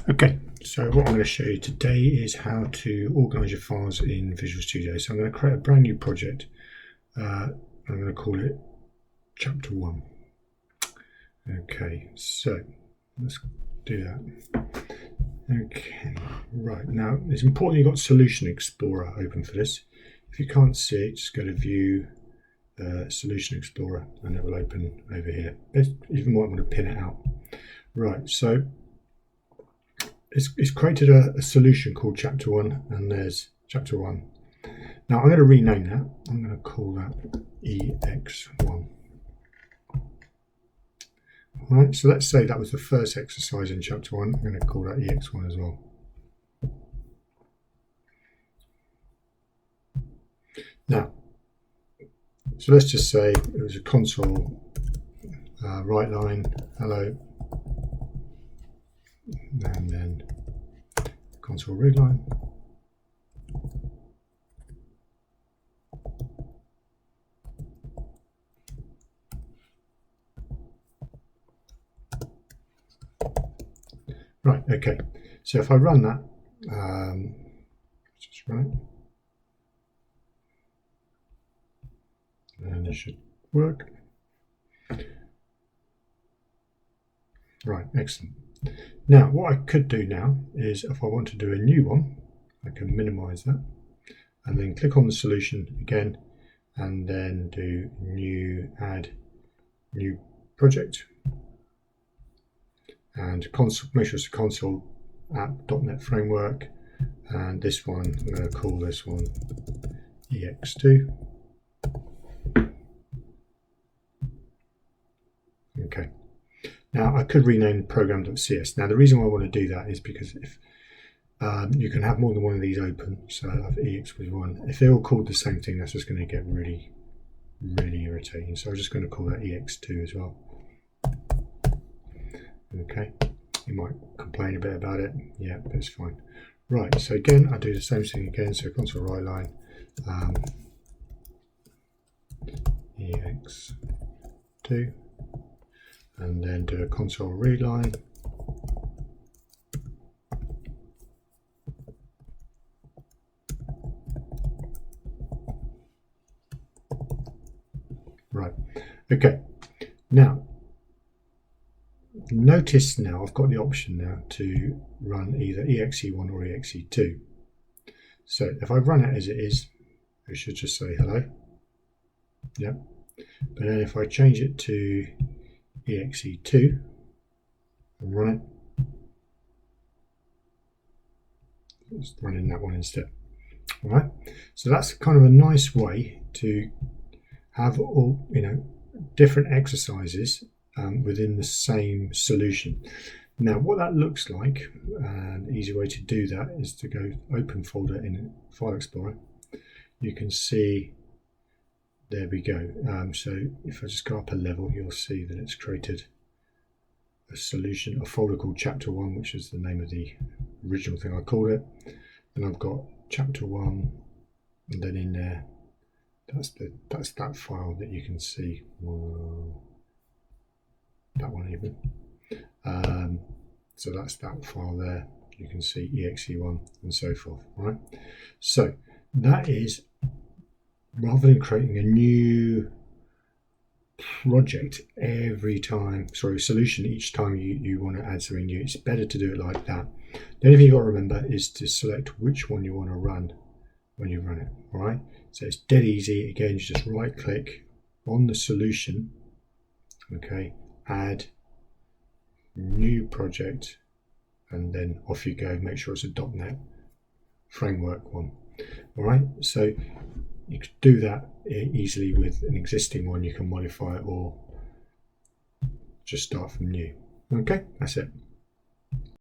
Okay, so what I'm going to show you today is how to organize your files in Visual Studio. So I'm going to create a brand new project. I'm going to call it Chapter 1. Okay, so let's do that. Okay, right, now it's important you've got Solution Explorer open for this. If you can't see it, just go to View, Solution Explorer, and it will open over here. You might want to pin it out. Right, so it's created a solution called Chapter 1, and there's Chapter 1. Now I'm going to rename that. I'm going to call that EX1. Alright, so let's say that was the first exercise in Chapter 1. I'm going to call that EX1 as well. Now, so let's just say it was a console write line, hello, and then console read line. Right, okay, so if I run that, let's just run it, and it should work. Right, excellent. Now, what I could do now is if I want to do a new one, I can minimize that and then click on the solution again and then do new, add new project, and console, make sure it's a console app.NET framework, and this one I'm going to call this one EX2. Okay. Now I could rename program.cs. Now the reason why I want to do that is because if you can have more than one of these open, so I have EX1. If they're all called the same thing, that's just going to get really irritating. So I'm just going to call that EX2 as well. Okay, you might complain a bit about it. Yeah, that's fine. Right, so again, I do the same thing again. So console write line, EX2, and then do a console read line. Right, okay, now notice now I've got the option now to run either EXE1 or EXE2. So if I run it as it is, it should just say hello. Yep. But then if I change it to EXE2 and run it, just running that one instead. All right. So that's kind of a nice way to have all, different exercises within the same solution. Now what that looks like, an easy way to do that is to go open folder in File Explorer. You can see, there we go. So if I just go up a level, you'll see that it's created a solution, a folder called Chapter 1, which is the name of the original thing I called it. And I've got Chapter 1, and then in there, that's that file that you can see. Whoa. That one even. So that's that file there. You can see EXE1 and so forth. Right. So that is, rather than creating a new project every time, solution each time you want to add something new, it's better to do it like that. The only thing you've got to remember is to select which one you want to run when you run it. All right. So it's dead easy. Again, you just right click on the solution. Okay. Add new project, and then off you go. Make sure it's a .NET framework one. All right, so you could do that easily with an existing one. You can modify it or just start from new. Okay, that's it.